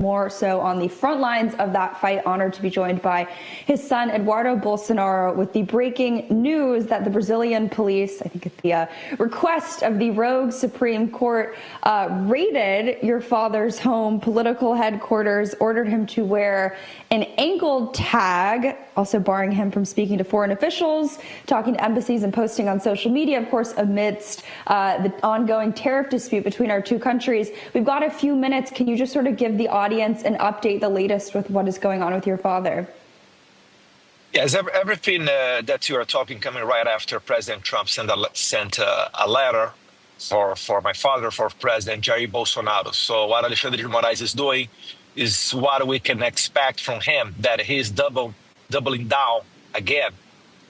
more so on the front lines of that fight. Honored to be joined by his son, Eduardo Bolsonaro, with the breaking news that the Brazilian police, I think at the request of the rogue Supreme Court, raided your father's home, political headquarters, ordered him to wear an ankle tag, also barring him from speaking to foreign officials, talking to embassies, and posting on social media, of course, amidst the ongoing tariff dispute between our two countries. We've got a few minutes. Can you just sort of give the audience an update, the latest with what is going on with your father? Yes, everything that you are talking coming right after President Trump sent a letter for my father, for President Jair Bolsonaro. So what Alexandre de Moraes is doing is what we can expect from him, that he's doubling down again.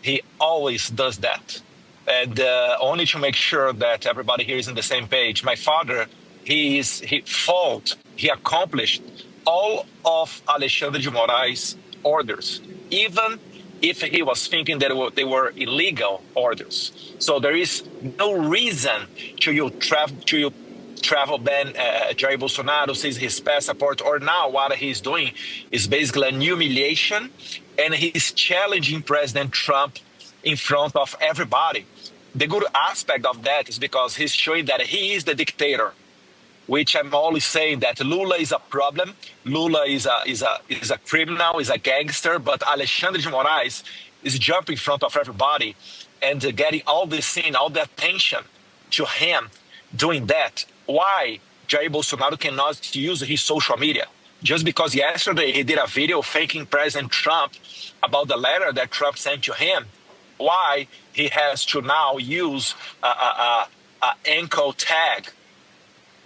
He always does that. And only to make sure that everybody here is on the same page, my father, he accomplished all of Alexandre de Moraes' orders, even if he was thinking that they were illegal orders. So there is no reason to travel ban Jair Bolsonaro, seize his passport, or now what he's doing is basically a humiliation, and he's challenging President Trump in front of everybody. The good aspect of that is because he's showing that he is the dictator, which I'm always saying that Lula is a problem. Lula is a criminal, is a gangster, but Alexandre de Moraes is jumping in front of everybody and getting all the scene, all the attention to him doing that. Why Jair Bolsonaro cannot use his social media? Just because yesterday he did a video thanking President Trump about the letter that Trump sent to him, why he has to now use a ankle tag?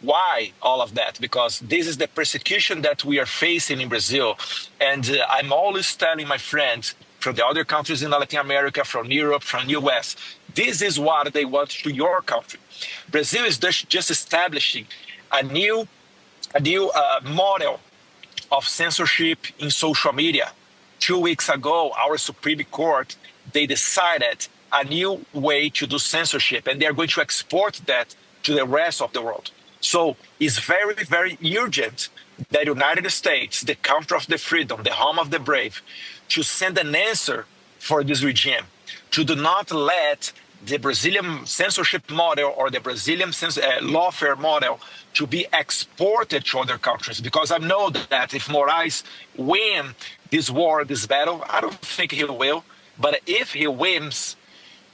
Why all of that? Because this is the persecution that we are facing in Brazil. And I'm always telling my friends from the other countries in Latin America, from Europe, from US, this is what they want to your country. Brazil is just establishing a new model of censorship in social media. 2 weeks ago, our Supreme Court, they decided a new way to do censorship, and they're going to export that to the rest of the world. So it's very, very urgent that the United States, the country of the freedom, the home of the brave, to send an answer for this regime, to do not let the Brazilian censorship model or the Brazilian lawfare model to be exported to other countries. Because I know that if Moraes win this war, this battle, I don't think he will, but if he wins,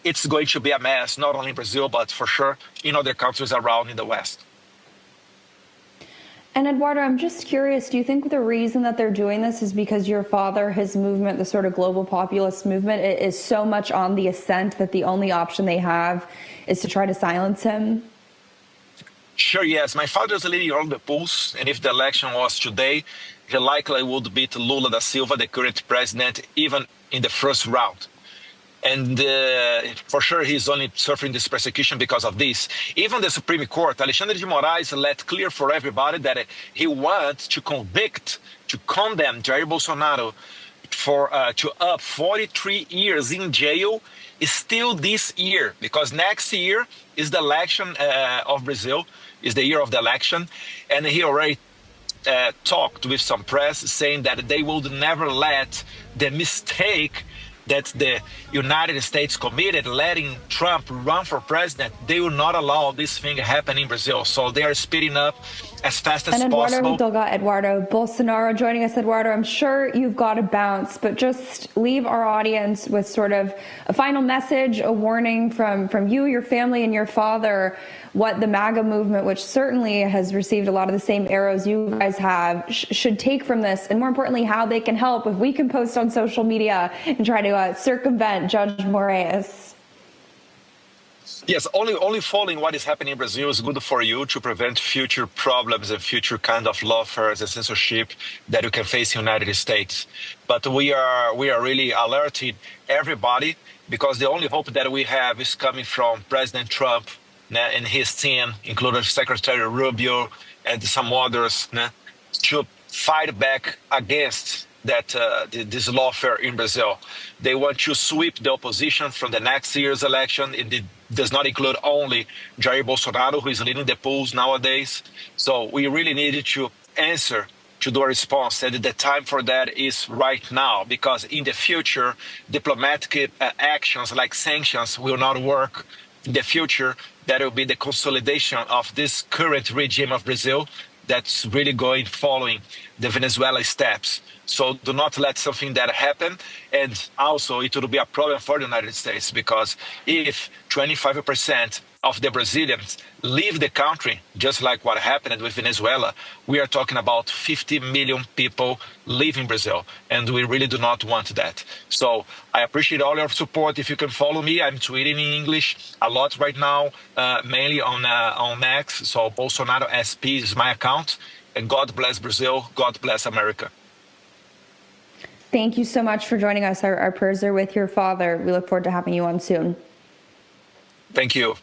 it's going to be a mess, not only in Brazil, but for sure in other countries around in the West. And Eduardo, I'm just curious, do you think the reason that they're doing this is because your father, his movement, the sort of global populist movement, is so much on the ascent that the only option they have is to try to silence him? Sure, yes. My father is leading all the polls, and if the election was today, he likely would beat Lula da Silva, the current president, even in the first round. And for sure, he's only suffering this persecution because of this. Even the Supreme Court, Alexandre de Moraes let clear for everybody that he wants to condemn Jair Bolsonaro to up 43 years in jail still this year, because next year is the election of Brazil, is the year of the election. And he already talked with some press saying that they would never let the mistake that the United States committed, letting Trump run for president, they will not allow this thing to happen in Brazil. So they are speeding up as fast as possible. We've got Eduardo Bolsonaro joining us. Eduardo, I'm sure you've got to bounce, but just leave our audience with sort of a final message, a warning from you, your family, and your father, what the MAGA movement, which certainly has received a lot of the same arrows you guys have, should take from this, and more importantly, how they can help. If we can post on social media and try to circumvent Judge Moraes. Yes, only following what is happening in Brazil is good for you to prevent future problems and future kind of lawfares and censorship that you can face in the United States. But we are really alerting everybody, because the only hope that we have is coming from President Trump and his team, including Secretary Rubio and some others, to fight back against that this lawfare in Brazil. They want to sweep the opposition from the next year's election. It does not include only Jair Bolsonaro, who is leading the polls nowadays. So we really needed to answer to do a response. And the time for that is right now, because in the future, diplomatic actions like sanctions will not work. In the future, that will be the consolidation of this current regime of Brazil that's really following the Venezuela steps. So do not let something that happen. And also it will be a problem for the United States, because if 25% of the Brazilians leave the country, just like what happened with Venezuela, we are talking about 50 million people leaving Brazil, and we really do not want that. So I appreciate all your support. If you can follow me, I'm tweeting in English a lot right now, mainly on X. So Bolsonaro SP is my account. And God bless Brazil. God bless America. Thank you so much for joining us. Our prayers are with your father. We look forward to having you on soon. Thank you.